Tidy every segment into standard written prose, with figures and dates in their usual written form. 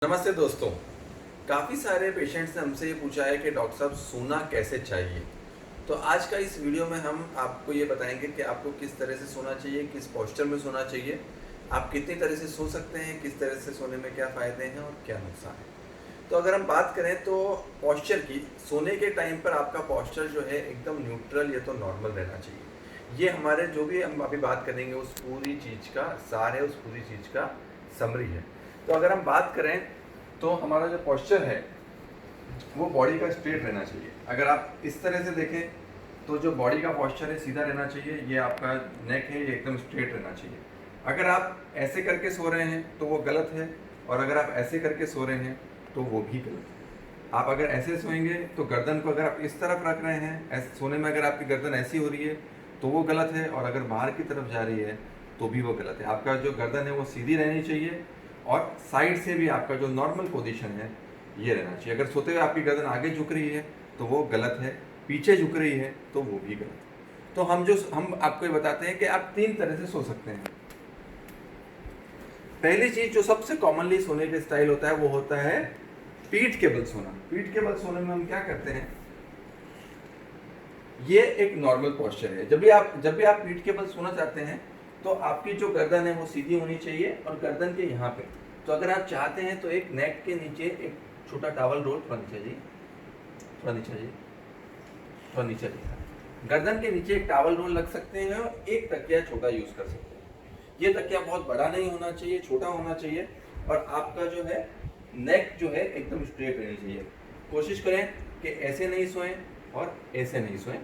नमस्ते दोस्तों। काफ़ी सारे पेशेंट्स ने हमसे ये पूछा है कि डॉक्टर साहब सोना कैसे चाहिए। तो आज का इस वीडियो में हम आपको ये बताएंगे कि आपको किस तरह से सोना चाहिए, किस पोस्चर में सोना चाहिए, आप कितनी तरह से सो सकते हैं, किस तरह से सोने में क्या फ़ायदे हैं और क्या नुकसान है। तो अगर हम बात करें तो पोस्चर की, सोने के टाइम पर आपका पोस्चर जो है एकदम न्यूट्रल या तो नॉर्मल रहना चाहिए। ये हमारे जो भी हम अभी बात करेंगे उस पूरी चीज़ का सार है, उस पूरी चीज़ का समरी है। तो अगर हम बात करें तो हमारा जो पोस्चर है वो बॉडी का स्ट्रेट रहना चाहिए। अगर आप इस तरह से देखें तो जो बॉडी का पोस्चर है सीधा रहना चाहिए, ये आपका नेक है ये एकदम स्ट्रेट रहना चाहिए। अगर आप ऐसे करके सो रहे हैं तो वो गलत है, और अगर आप ऐसे करके सो रहे हैं तो वो भी गलत है। आप अगर ऐसे सोएंगे तो गर्दन को अगर आप इस तरफ रख रहे हैं, ऐसे सोने में अगर आपकी गर्दन ऐसी हो रही है तो वो गलत है, और अगर बाहर की तरफ जा रही है तो भी वो गलत है। आपका जो गर्दन है वो सीधी रहनी चाहिए, और साइड से भी आपका जो नॉर्मल पोजीशन है ये रहना चाहिए। अगर सोते हुए आपकी गर्दन आगे झुक रही है तो वो गलत है, पीछे झुक रही है तो वो भी गलत है। तो हम आपको ये बताते हैं कि आप 3 तरह से सो सकते हैं। पहली चीज जो सबसे कॉमनली सोने का स्टाइल होता है वो होता है पीठ के बल सोना। पीठ के बल सोने में हम क्या करते हैं, ये एक नॉर्मल पोस्चर है। जब भी आप पीठ के बल सोना चाहते हैं तो आपकी जो गर्दन है वो सीधी होनी चाहिए, और गर्दन के यहाँ पे, तो अगर आप चाहते हैं तो एक नेक के नीचे एक छोटा टॉवल रोल, थोड़ा नीचे जी, थोड़ा नीचे जी, थोड़ा नीचे जी, गर्दन के नीचे एक टॉवल रोल रख सकते हैं, और एक तकिया छोटा यूज कर सकते हैं। ये तकिया बहुत बड़ा नहीं होना चाहिए, छोटा होना चाहिए, और आपका जो है नेक जो है एकदम स्ट्रेट रहनी चाहिए। कोशिश करें कि ऐसे नहीं सोएं और ऐसे नहीं सोएं,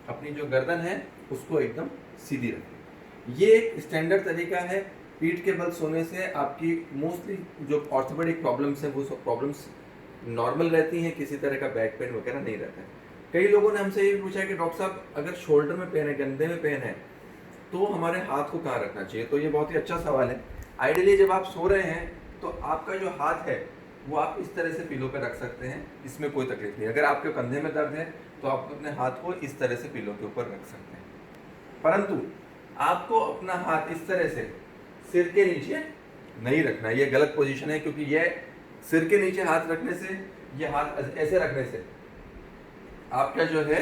अपनी जो गर्दन है उसको एकदम सीधी रखें। ये एक स्टैंडर्ड तरीका है। पीठ के बल सोने से आपकी मोस्टली जो ऑर्थोपेडिक प्रॉब्लम्स हैं वो सब प्रॉब्लम्स नॉर्मल रहती हैं, किसी तरह का बैक पेन वगैरह नहीं रहता है। कई लोगों ने हमसे ये भी पूछा कि डॉक्टर साहब अगर शोल्डर में पेन है, कंधे में पेन है, तो हमारे हाथ को कहाँ रखना चाहिए। तो ये बहुत ही अच्छा सवाल है। आइडियली जब आप सो रहे हैं तो आपका जो हाथ है वो आप इस तरह से पिलो पे रख सकते हैं, इसमें कोई तकलीफ नहीं। अगर आपके कंधे में दर्द है तो आप अपने हाथ को इस तरह से पिलो के ऊपर रख सकते हैं, परंतु आपको अपना हाथ इस तरह से सिर के नीचे नहीं रखना। ये गलत पोजीशन है, क्योंकि ये सिर के नीचे हाथ रखने से, ये हाथ ऐसे रखने से आपका जो है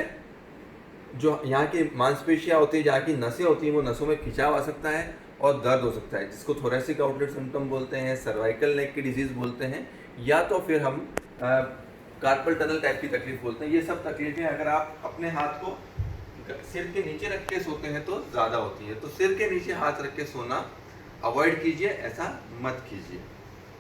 जो यहाँ की मांसपेशियाँ होती है, जहाँ की नसें होती हैं, वो नसों में खिंचाव आ सकता है और दर्द हो सकता है, जिसको थोरेसिक आउटलेट सिम्टम बोलते हैं, सर्वाइकल नेक की डिजीज बोलते हैं, या तो फिर हम कार्पल टनल टाइप की तकलीफ बोलते हैं। ये सब तकलीफें अगर आप अपने हाथ को सिर के नीचे रख के सोते हैं तो ज़्यादा होती है। तो सिर के नीचे हाथ रख के सोना अवॉइड कीजिए, ऐसा मत कीजिए।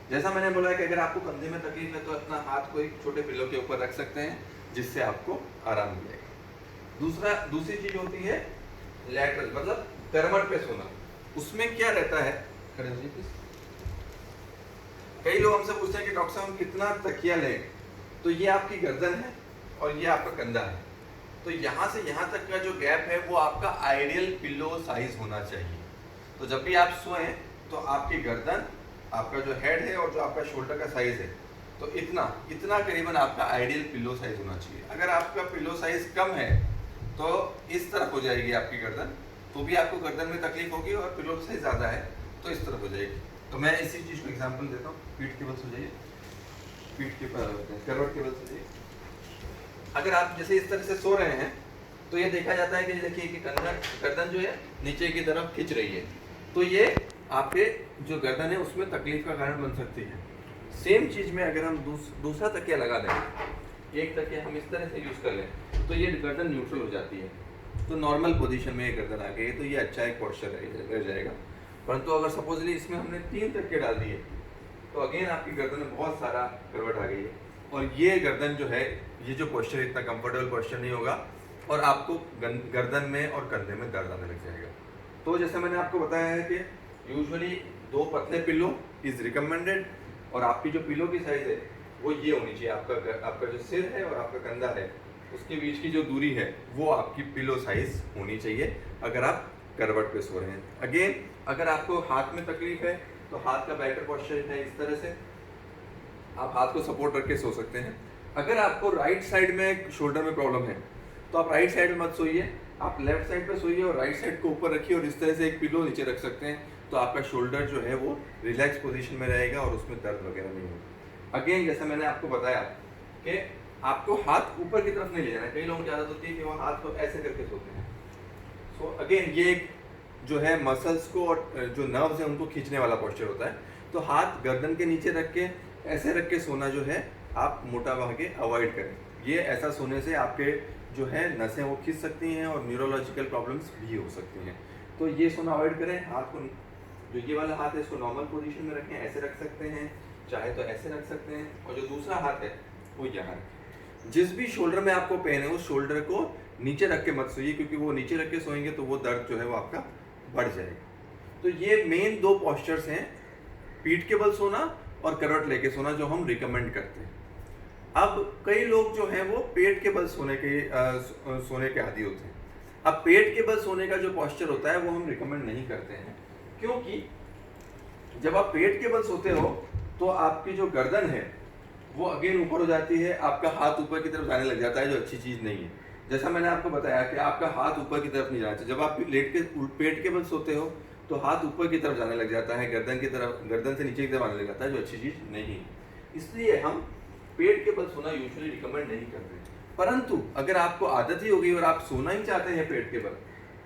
जैसा मैंने बोला कि अगर आपको कंधे में तकलीफ है तो अपना हाथ को एक छोटे पिलो के ऊपर रख सकते हैं, जिससे आपको आराम मिलेगा। दूसरी चीज होती है लैटरल, मतलब करवट पे सोना। उसमें क्या रहता है, खड़े होइए प्लीज। कई लोग हमसे पूछते हैं कि डॉक्टर साहब हम कितना तकिया लें। तो ये आपकी गर्दन है और ये आपका कंधा है, तो यहाँ से यहाँ तक का जो गैप है वो आपका आइडियल पिलो साइज होना चाहिए। तो जब भी आप सोएं तो आपकी गर्दन, आपका जो हेड है और जो आपका शोल्डर का साइज है, तो इतना इतना करीबन आपका आइडियल पिलो साइज होना चाहिए। अगर आपका पिलो साइज कम है तो इस तरफ हो जाएगी आपकी गर्दन, तो भी आपको गर्दन में तकलीफ होगी, और पिलो साइज ज़्यादा है तो इस तरफ हो जाएगी। तो मैं इसी चीज़ को एग्जांपल देता हूँ। पीठ के बल सो जाइए, पीठ के करवट के बल सो जाइए। अगर आप जैसे इस तरह से सो रहे हैं तो ये देखा जाता है कि देखिए कि गर्दन जो है नीचे की तरफ खिंच रही है, तो ये आपके जो गर्दन है उसमें तकलीफ का कारण बन सकती है। सेम चीज़ में अगर हम दूसरा तकिया लगा दें, एक तकिया हम इस तरह से यूज़ कर लें, तो ये गर्दन न्यूट्रल हो जाती है, तो नॉर्मल पोजीशन में ये गर्दन आ गई, तो ये अच्छा एक पोस्चर रह जाएगा। परंतु अगर सपोजली इसमें हमने 3 तकिए डाल दिए तो अगेन आपकी गर्दन में बहुत सारा करवट आ गई है, और ये गर्दन जो है, ये जो पोस्चर इतना कंफर्टेबल पोस्चर नहीं होगा, और आपको गर्दन में और कंधे में दर्द आने लग जाएगा। तो जैसे मैंने आपको बताया है कि यूजुअली 2 पतले पिलो इज रिकमेंडेड, और आपकी जो पिलो की साइज है वो ये होनी चाहिए। आपका जो सिर है और आपका कंधा है उसके बीच की जो दूरी है वो आपकी पिलो साइज होनी चाहिए, अगर आप करवट पे सो रहे हैं। अगेन अगर आपको हाथ में तकलीफ है तो हाथ का बेटर पोस्चर है इस तरह से, आप हाथ को सपोर्ट रख के सो सकते हैं। अगर आपको राइट साइड में शोल्डर में प्रॉब्लम है तो आप राइट साइड में मत सोइए, आप लेफ्ट साइड पे सोइए और राइट साइड को ऊपर रखिए, और इस तरह से एक पिलो नीचे रख सकते हैं, तो आपका शोल्डर जो है वो रिलैक्स पोजीशन में रहेगा और उसमें दर्द वगैरह नहीं होगा। अगेन जैसा मैंने आपको बताया कि आपको हाथ ऊपर की तरफ नहीं ले जाना। कई लोगों की आदत होती है कि वो हाथ को ऐसे करके सोते हैं। सो अगेन ये एक जो है मसल्स को और जो नर्व्स हैं उनको खींचने वाला पोस्चर होता है। तो हाथ गर्दन के नीचे रख के ऐसे रख के सोना जो है आप मोटा भागे अवॉइड करें। ये ऐसा सोने से आपके जो है नसें वो खींच सकती हैं और न्यूरोलॉजिकल प्रॉब्लम्स भी हो सकती हैं। तो ये सोना अवॉइड करें। हाथ को जो ये वाला हाथ है इसको नॉर्मल पोजीशन में रखें, ऐसे रख सकते हैं, चाहे तो ऐसे रख सकते हैं, और जो दूसरा हाथ है वो यहाँ रखें। जिस भी शोल्डर में आपको पेन है उस शोल्डर को नीचे रख के मत सोइए, क्योंकि वो नीचे रख के सोएंगे तो वो दर्द जो है वो आपका बढ़ जाएगा। तो ये मेन दो पॉस्चर्स हैं, पीठ के बल सोना और करवट लेके सोना, जो हम रिकमेंड करते हैं। अब कई लोग जो हैं वो पेट के बल सोने के आदी होते हैं। अब पेट के बल सोने का जो पॉस्चर होता है वो हम रिकमेंड नहीं करते हैं, क्योंकि जब आप पेट के बल सोते हो तो आपकी जो गर्दन है वो अगेन ऊपर हो जाती है, आपका हाथ ऊपर की तरफ जाने लग जाता है, जो अच्छी चीज़ नहीं है। जैसा मैंने आपको बताया कि आपका हाथ ऊपर की तरफ नहीं जाना चाहिए। जब आप लेट के पेट के बल सोते हो तो हाथ ऊपर की तरफ जाने लग जाता है, गर्दन की तरफ, गर्दन से नीचे की तरफ आने लग जाता है, जो अच्छी चीज़ नहीं है। इसलिए हम पेट के बल सोना यूजुअली रिकमेंड नहीं करते। परंतु अगर आपको आदत ही हो गई और आप सोना ही चाहते हैं पेट के बल,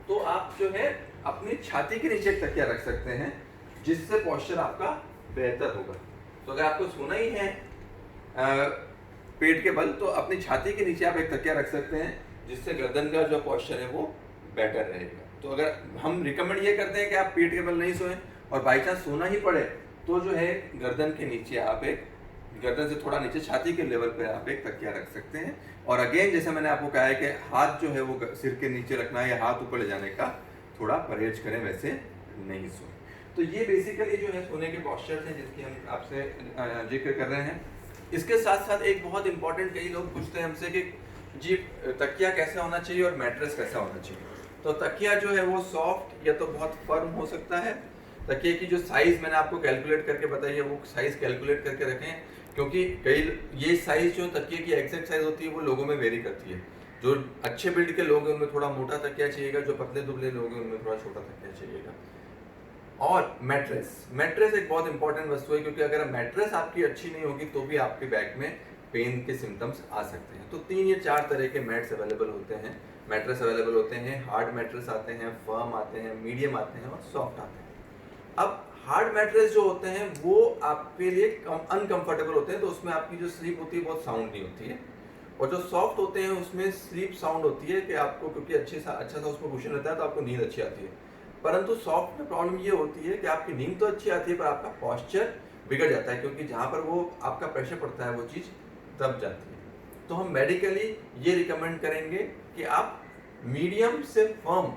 तो आप जो है अपनी छाती के नीचे एक तकिया रख सकते हैं, जिससे पोस्चर आपका बेहतर होगा। तो अगर आपको सोना ही है पेट के बल, तो अपनी छाती के नीचे आप एक तकिया रख सकते हैं, जिससे गर्दन का जो पोस्चर है वो बेटर रहेगा। तो अगर हम रिकमेंड ये करते हैं कि आप पेट के बल नहीं सोएं और बाई चांस सोना ही पड़े, तो जो है गर्दन के नीचे आप एक, गर्दन से थोड़ा नीचे छाती के लेवल पे आप एक तकिया रख सकते हैं। और अगेन जैसे मैंने आपको कहा है कि हाथ जो है वो सिर के नीचे रखना या हाथ ऊपर ले जाने का थोड़ा परहेज करें, वैसे नहीं सोएं। तो ये बेसिकली जो है सोने के पॉस्चर्स हैं जिसकी हम आपसे जिक्र कर रहे हैं। इसके साथ साथ एक बहुत इंपॉर्टेंट, कई लोग पूछते हैं हमसे कि जी तकिया कैसा होना चाहिए और मैट्रेस कैसा होना चाहिए। तो तकिया जो है वो सॉफ्ट या तो बहुत फर्म हो सकता है। तकिए की जो साइज़ मैंने आपको कैलकुलेट करके बताई है, वो साइज़ कैलकुलेट करके रखें, क्योंकि कई ये साइज़ जो तकिए की एग्जैक्ट साइज़ होती है वो लोगों में वेरी करती है। जो अच्छे बिल्ड के लोग हैं उनमें थोड़ा मोटा तकिया चाहिएगा, जो पतले दुबले लोग हैं उनमें थोड़ा छोटा तकिया चाहिएगा। और मैट्रेस एक बहुत इंपॉर्टेंट वस्तु है, क्योंकि अगर मैट्रेस आपकी अच्छी नहीं होगी तो भी आपके बैक में पेन के सिम्टम्स आ सकते हैं। तो 3 या 4 तरह के मैट्स अवेलेबल होते हैं, मैट्रेस अवेलेबल होते हैं। हार्ड मैट्रेस आते हैं, फर्म आते हैं, मीडियम आते हैं और सॉफ्ट आते हैं। अब हार्ड मैट्रेस जो होते हैं वो आपके लिए अनकंफर्टेबल होते हैं, तो उसमें आपकी जो स्लीप होती है बहुत साउंड नहीं होती है। और जो सॉफ्ट होते हैं उसमें स्लीप साउंड होती है कि आपको, क्योंकि अच्छा सा उसमें कुशन रहता है तो आपको नींद अच्छी आती है। परंतु सॉफ्ट में प्रॉब्लम ये होती है कि आपकी नींद तो अच्छी आती है पर आपका पॉस्चर बिगड़ जाता है, क्योंकि जहाँ पर वो आपका प्रेशर पड़ता है वो चीज़ दब जाती है। तो हम मेडिकली ये रिकमेंड करेंगे कि आप मीडियम से फर्म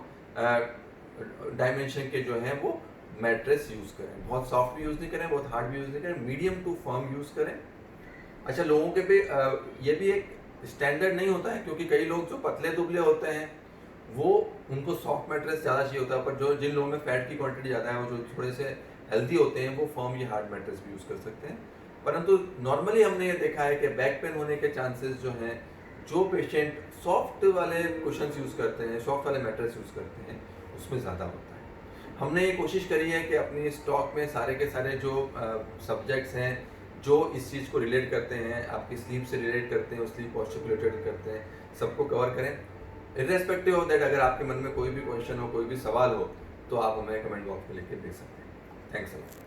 डायमेंशन के जो हैं वो मैट्रेस यूज़ करें। बहुत सॉफ्ट भी यूज़ नहीं करें, बहुत हार्ड भी यूज़ नहीं करें, मीडियम टू फर्म यूज़ करें। अच्छा, लोगों के पे ये भी एक स्टैंडर्ड नहीं होता है, क्योंकि कई लोग जो पतले दुबले होते हैं वो, उनको सॉफ्ट मैट्रेस ज़्यादा चाहिए होता है, पर जो जिन लोगों में फैट की क्वांटिटी ज़्यादा है और जो थोड़े से हेल्दी होते हैं वो फर्म या हार्ड मैट्रेस भी यूज़ कर सकते हैं। परंतु नॉर्मली हमने ये देखा है कि बैक पेन होने के चांसेस जो हैं, जो पेशेंट सॉफ्ट वाले कुशन्स यूज़ करते हैं, सॉफ्ट वाले मैट्रेस यूज़ करते हैं, उसमें ज़्यादा होता है। हमने ये कोशिश करी है कि अपनी स्टॉक में सारे के सारे जो सब्जेक्ट्स हैं जो इस चीज़ को रिलेट करते हैं, आपकी स्लीप से रिलेट करते हैं, स्लीप पॉस्चर को रिलेटेड करते हैं, सबको कवर करें। इर्रेस्पेक्टिव ऑफ दैट, अगर आपके मन में कोई भी क्वेश्चन हो, कोई भी सवाल हो, तो आप हमें कमेंट बॉक्स में लिख के दे सकते हैं। Thanks a lot.